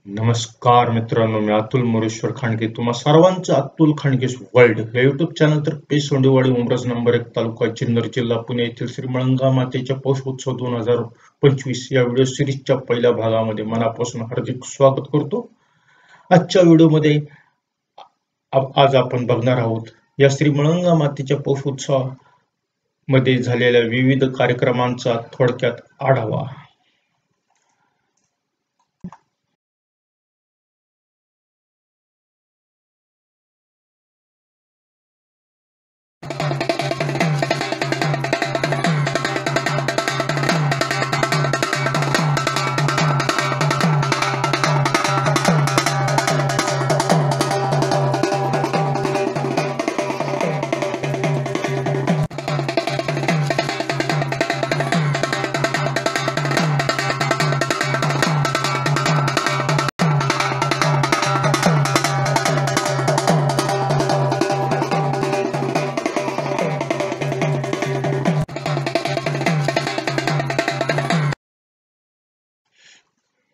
नमस्कार मित्रांनो, मी अतुल मोरेश्वर खांडके. तुम्हा सर्वांचं अतुल खांडकेस वर्ल्ड या युट्यूब चॅनल तर्फे सोंडेवाडी उमरज नंबर 1 तालुका जुन्नर जिल्हा पुणे येथील श्री मळंगा मातेच्या पौष उत्सव 2025 या व्हिडिओ सिरीजच्या पहिल्या भागामध्ये मनापासून हार्दिक स्वागत करतो. आजच्या व्हिडिओमध्ये आज आपण बघणार आहोत या श्री मळंगा मातेच्या पौष उत्सवामध्ये झालेल्या विविध कार्यक्रमांचा थोडक्यात आढावा.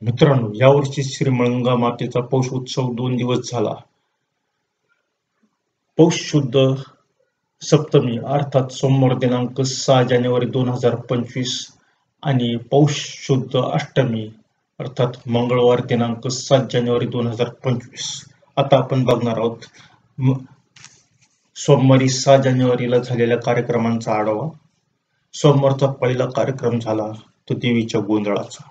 मित्रांनो, यावर्षी श्री मळंगा मातेचा पौष उत्सव 2 दिवस झाला. पौष शुद्ध सप्तमी अर्थात सोमवार दिनांक 6 जानेवारी 2025 आणि पौष शुद्ध अष्टमी अर्थात मंगळवार दिनांक 7 जानेवारी 2025. आता आपण बघणार आहोत सोमवारी 6 जानेवारीला झालेल्या कार्यक्रमांचा आढावा. सोमवारचा पहिला कार्यक्रम झाला तो देवीच्या गोंधळाचा.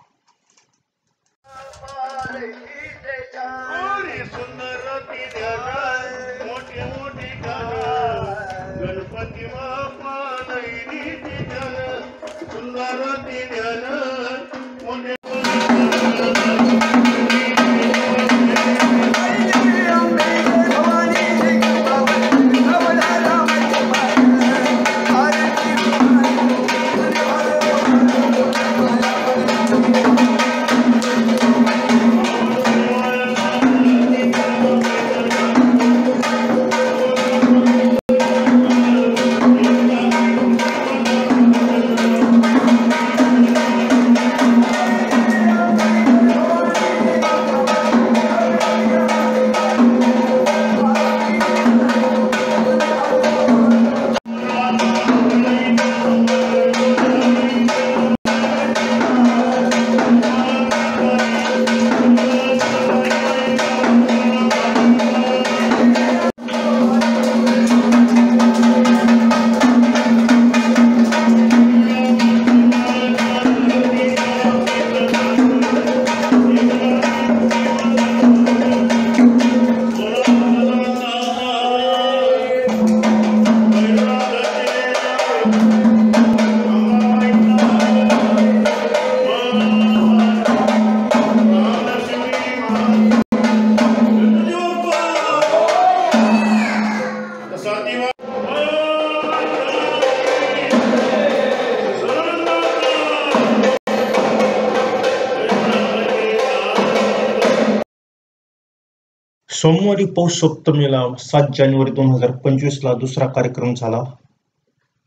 सोमवारी पौष सप्तमीला 7 जानेवारी 2025 ला दुसरा कार्यक्रम झाला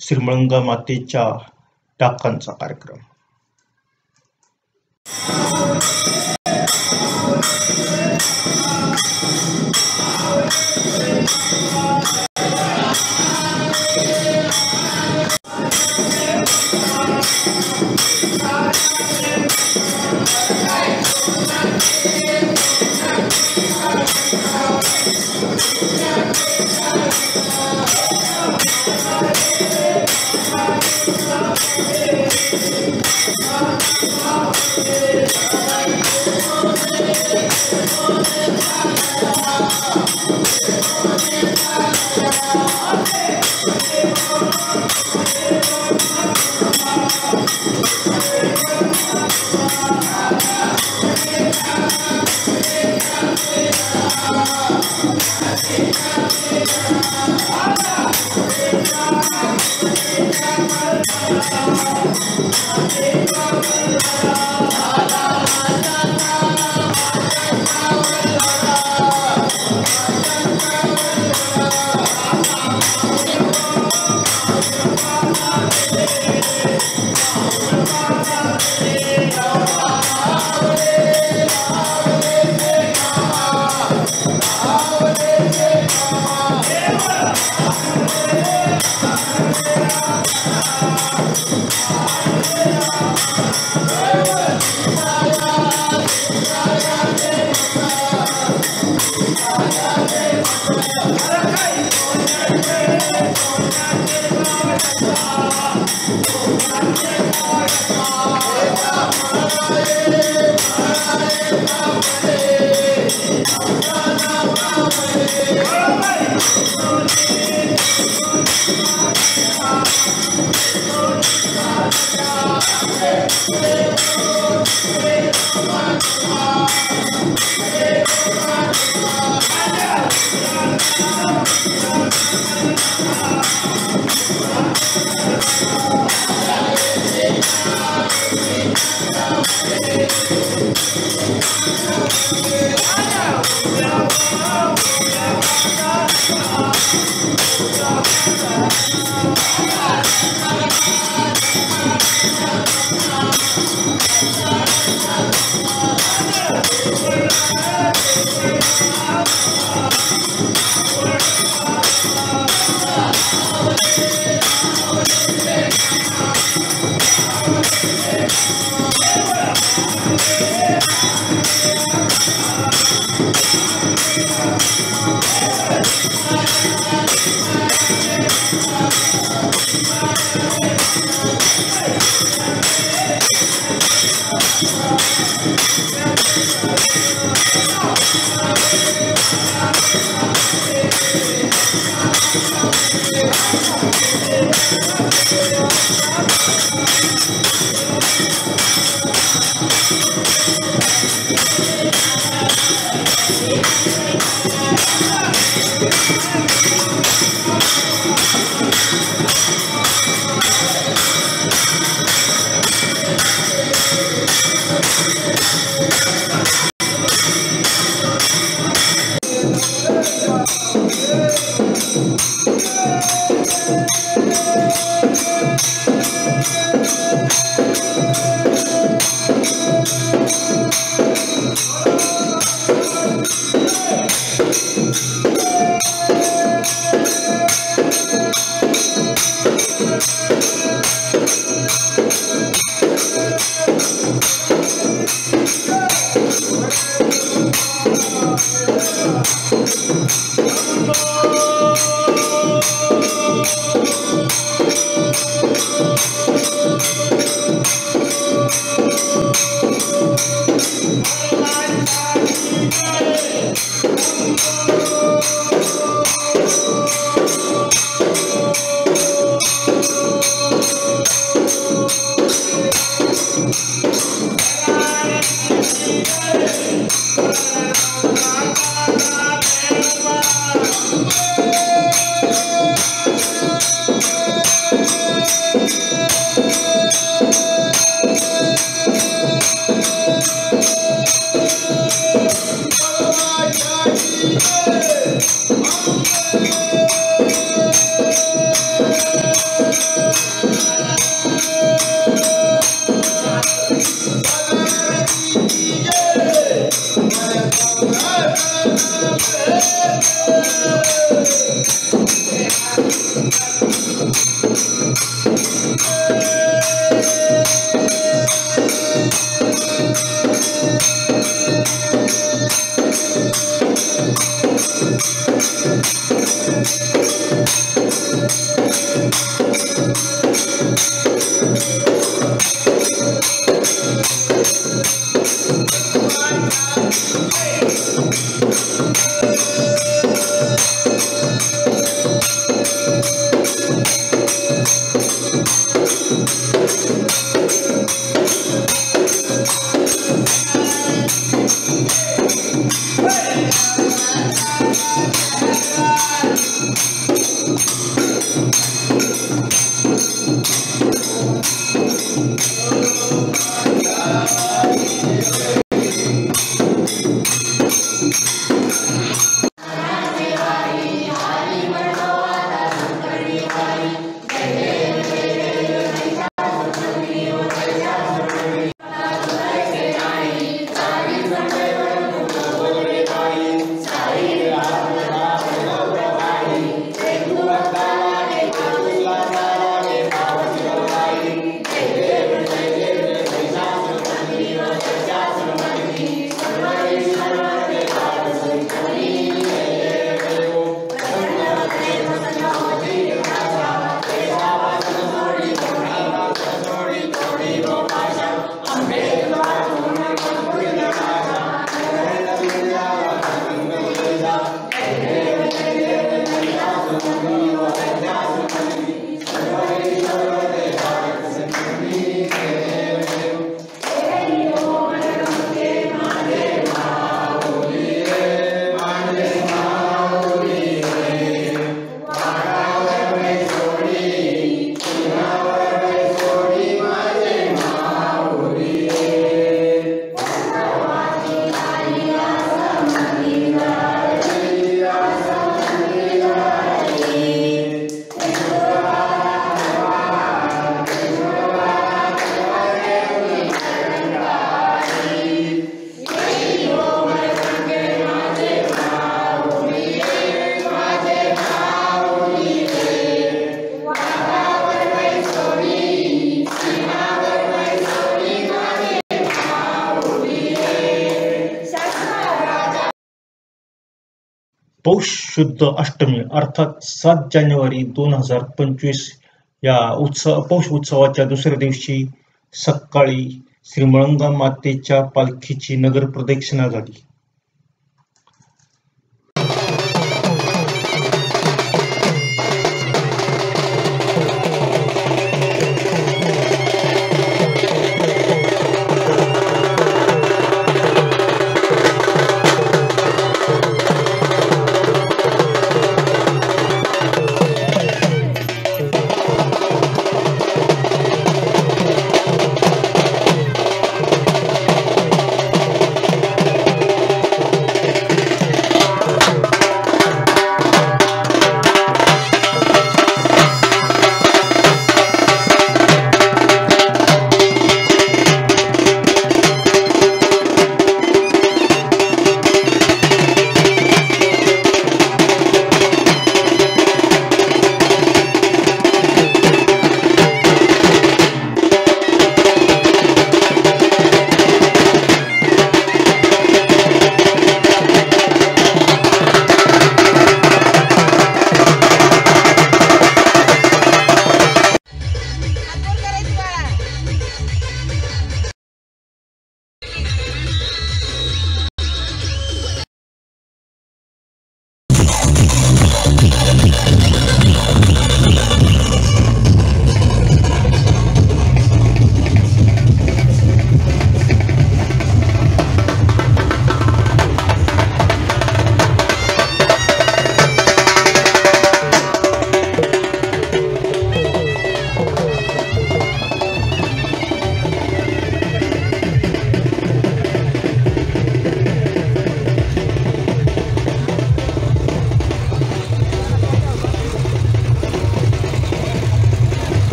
श्री मळंगा मातेच्या टाकांचा कार्यक्रम. पौष शुद्ध अष्टमी अर्थात 7 जानेवारी 2025 या पौष उत्सवाच्या दुसऱ्या दिवशी सकाळी श्री मळंगा मातेच्या पालखीची नगर प्रदक्षिणा झाली.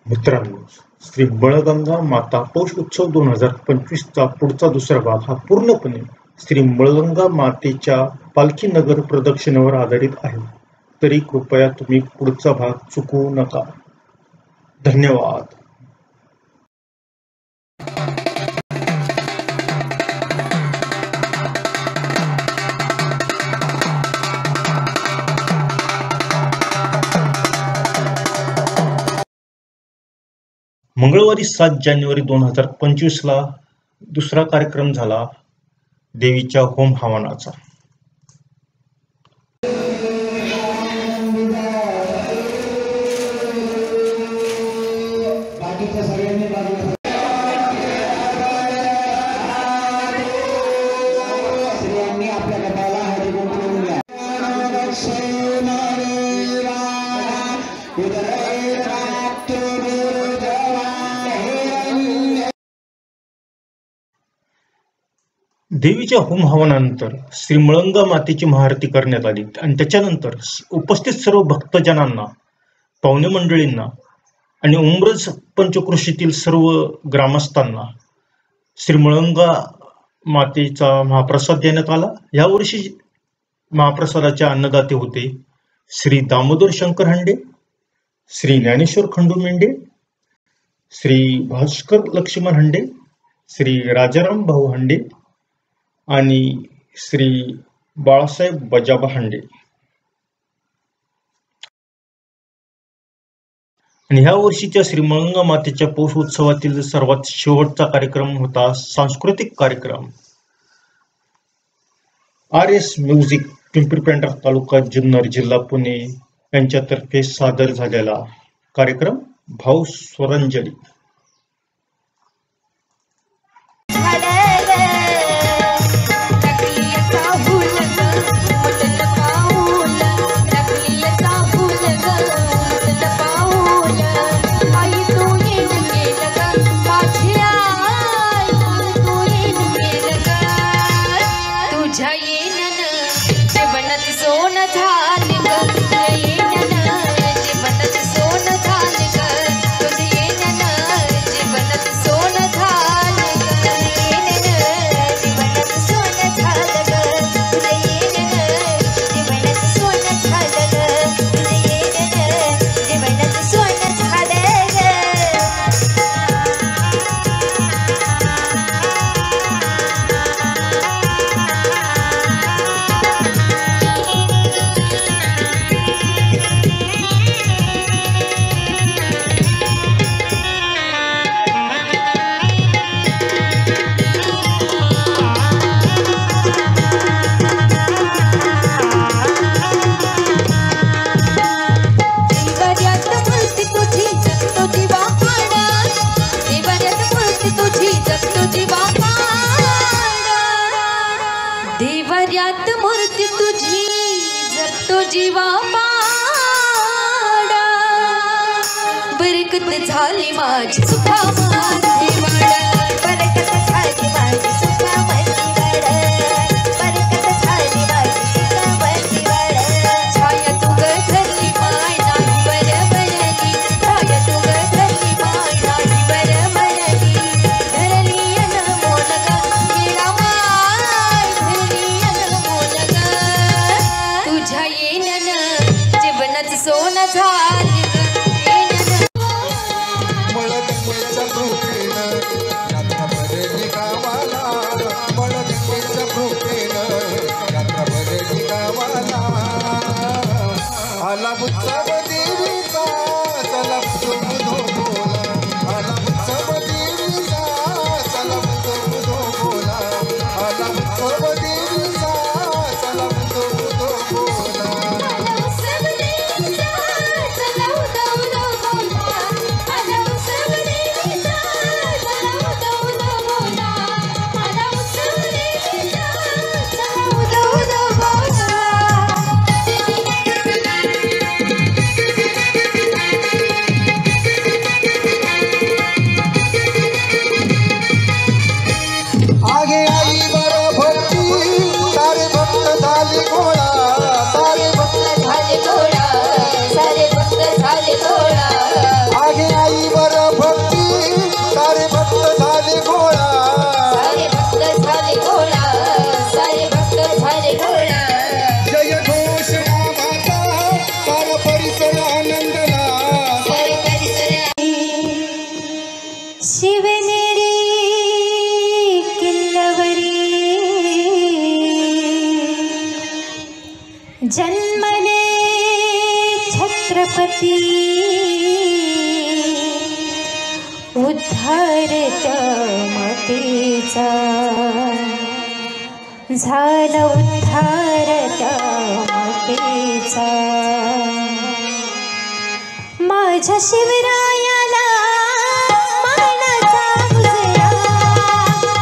मित्रांनो, श्री मळगंगा माता पौष उत्सव 2025 चा पुढचा दुसरा भाग हा पूर्णपणे श्री मळगंगा मातेच्या पालखी नगर प्रदक्षिणेवर आधारित आहे. तरी कृपया तुम्ही पुढचा भाग चुकवू नका. धन्यवाद. मंगळवारी 7 जानेवारी 2025 ला दुसरा कार्यक्रम झाला देवीच्या होम हवनाचा. देवीच्या होम हवनानंतर श्री मळंगा मातेची महाआरती करण्यात आली आणि त्याच्यानंतर उपस्थित सर्व भक्तजनांना, पाहुणे मंडळींना आणि उमरज पंचक्रोशीतील सर्व ग्रामस्थांना श्री मळंगा मातेचा महाप्रसाद देण्यात आला. यावर्षी महाप्रसादाचे अन्नदाते होते श्री दामोदर शंकर हंडे, श्री ज्ञानेश्वर खंडू मेंढे, श्री भास्कर लक्ष्मण हंडे, श्री राजाराम भाऊ हंडे आणि श्री बाळासाहेब बजाबा हंडे. आणि ह्या वर्षीच्या श्री मळंगा मातेच्या पौष उत्सवातील सर्वात शेवटचा कार्यक्रम होता सांस्कृतिक कार्यक्रम. RS म्युझिक पिंपरी पेंढार तालुका जुन्नर जिल्हा पुणे यांच्यातर्फे सादर झालेला कार्यक्रम भाऊ स्वरांजली. झाली माझी सुखामध्ये वाढ, बरकत झाली माझी सुखामध्ये वाढ, बरकत झाली माझी सुखामध्ये वाढ. छाया तू ग धरली माय नाही बरं म्हणली, छाया तू ग धरली माय नाही बरं म्हणली. धरली अनमोल ग येणा माय, धरली अनमोल ग. तुझ्या येण्यानं जीवनाचं सोनं झालं. आला उत्सव देवीचा चला बुधो बोला, आला उत्सव देवीचा चला बुधो बोला, आला उत्सव देवीचा चला बुधो बोला. आगे आई बर भक्ती सारे भक्त झाले गोळा, सारे भक्त झाले गोळा, सारे भक्त झाले गोळा. आगे आई बर भक्ती सारे भक्त झाले गोळा, सारे भक्त झाले गोळा, सारे भक्त झाले गोळा. जय घोष नामाचा सारा परिसर आनंदला, सारे परिसर शिवनेरी किल्ल्यावरी जन्मले छत्रपती, उद्धारत मतीचा झाला उद्धारत मतीचा. माझ्या शिवरायाला मानाचा मुजरा,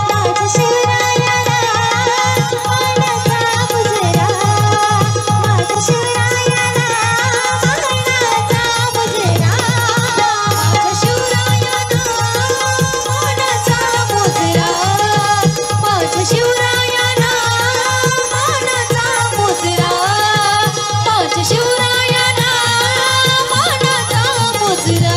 माझ्या शिवरायाला मानाचा मुजरा, माझ्या शिवरायाला मानाचा मुजरा, माझ्या शिवरायाला मानाचा मुजरा, माझ्या शिवरायाला मानाचा मुजरा, माझ्या शिवरायाला मानाचा मुजरा.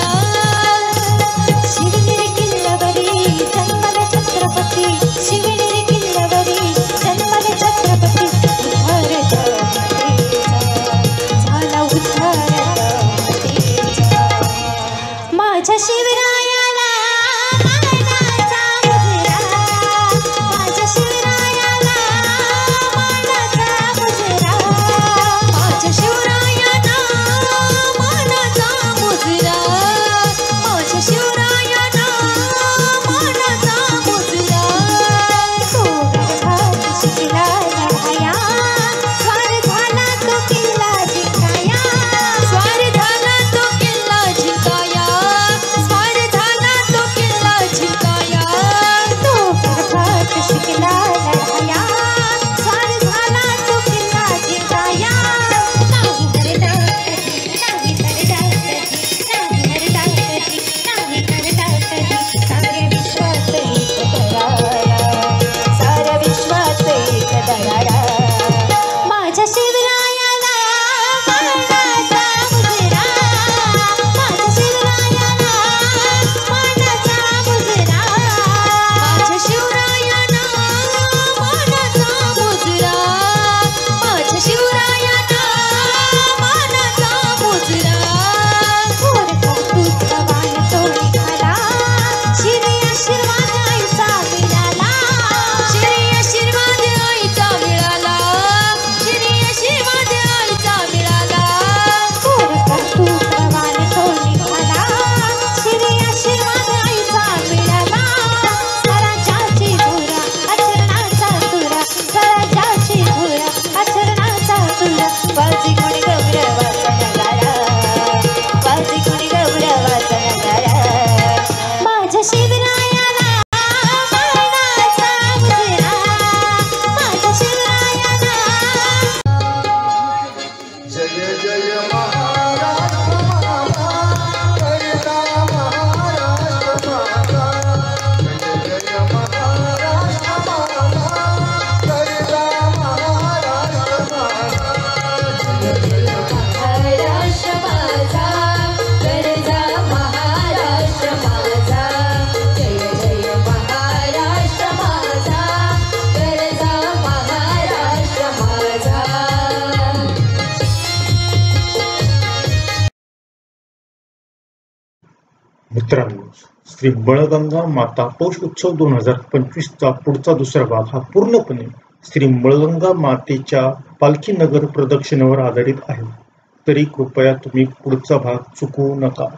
मित्रांनो, श्री बळगंगा माता पौष उत्सव 2025चा पुढचा दुसरा भाग हा पूर्णपणे श्री बळगंगा मातेच्या पालखी नगर प्रदक्षिणेवर आधारित आहे. तरी कृपया तुम्ही पुढचा भाग चुकवू नका.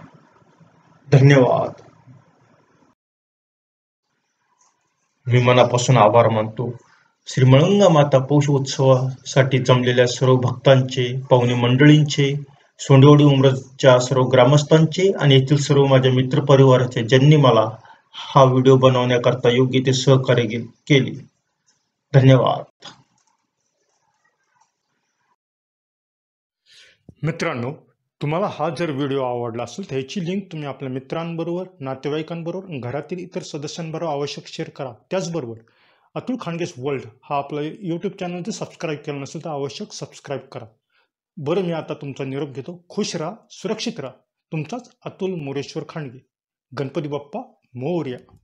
धन्यवाद. मी मनापासून आभार मानतो श्री बळगंगा माता पौष उत्सवासाठी जमलेल्या सर्व भक्तांचे, पाहुणे मंडळींचे, सोंडेवाडी उमरजच्या सर्व ग्रामस्थांचे आणि येथील सर्व माझ्या मित्रपरिवाराचे, ज्यांनी मला हा व्हिडिओ बनवण्याकरता योग्य ते सहकार्य केले. धन्यवाद. मित्रांनो, तुम्हाला हा जर व्हिडिओ आवडला असेल तर ह्याची लिंक तुम्ही आपल्या मित्रांबरोबर, नातेवाईकांबरोबर, घरातील इतर सदस्यांबरोबर आवश्यक शेअर करा. त्याचबरोबर अतुल खानगेस वर्ल्ड हा आपला यूट्यूब चॅनल जर सबस्क्राईब केला नसेल तर आवश्यक सबस्क्राईब करा. बरं, मी आता तुमचा निरोप घेतो. खुश राहा, सुरक्षित राहा. तुमचाच अतुल मोरेश्वर खांडगे. गणपती बाप्पा मोरया.